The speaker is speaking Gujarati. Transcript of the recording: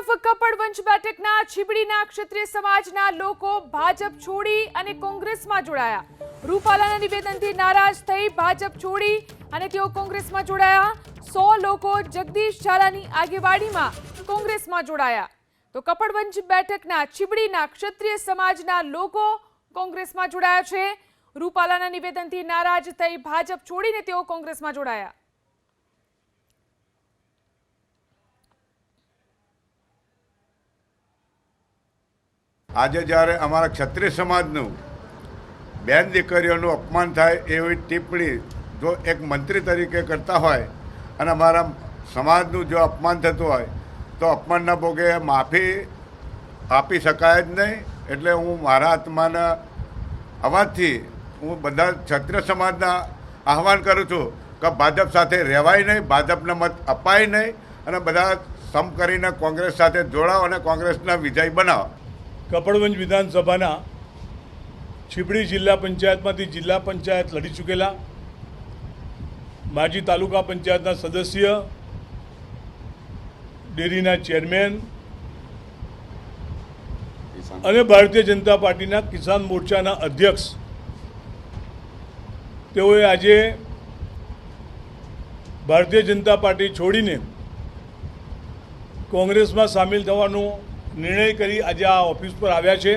તરફ કપડવંજ બેઠકના છીબડીના ક્ષત્રિય સમાજના લોકો ભાજપ છોડી અને કોંગ્રેસમાં જોડાયા। રૂપાલાના નિવેદનથી નારાજ થઈ ભાજપ છોડી અને તેઓ કોંગ્રેસમાં જોડાયા। 100 લોકો જગદીશ ઝાલાની આગેવાનીમાં કોંગ્રેસમાં જોડાયા। તો કપડવંજ બેઠકના છીબડીના ક્ષત્રિય સમાજના લોકો કોંગ્રેસમાં જોડાયા છે। રૂપાલાના નિવેદનથી નારાજ થઈ ભાજપ છોડીને તેઓ કોંગ્રેસમાં જોડાયા। આજે જ્યારે અમારા ક્ષત્રિય સમાજનું બેન દીકરીઓનું અપમાન થાય એવી ટિપ્પણી જો એક મંત્રી તરીકે કરતા હોય અને અમારા સમાજનું જો અપમાન થતું હોય તો અપમાનના ભોગે માફી આપી શકાય જ નહીં। એટલે હું મારા આત્માના અવાજથી હું બધા ક્ષત્રિય સમાજના આહવાન કરું છું કે ભાજપ સાથે રહેવાય નહીં, ભાજપને મત અપાય નહીં અને બધા સમ કરીને કોંગ્રેસ સાથે જોડાઓ અને કોંગ્રેસના વિજય બનાવો। કપડવંજ વિધાનસભાના છીબડી જિલ્લા પંચાયતમાંથી જિલ્લા પંચાયત લડી ચૂકેલા માજી તાલુકા પંચાયતના સદસ્ય, ડેરીના ચેરમેન અને ભારતીય જનતા પાર્ટીના કિસાન મોરચાના અધ્યક્ષ તેઓએ આજે ભારતીય જનતા પાર્ટી છોડીને કોંગ્રેસમાં સામેલ થવાનો નિર્ણય કરી આજે આ ઓફિસ પર આવ્યા છે।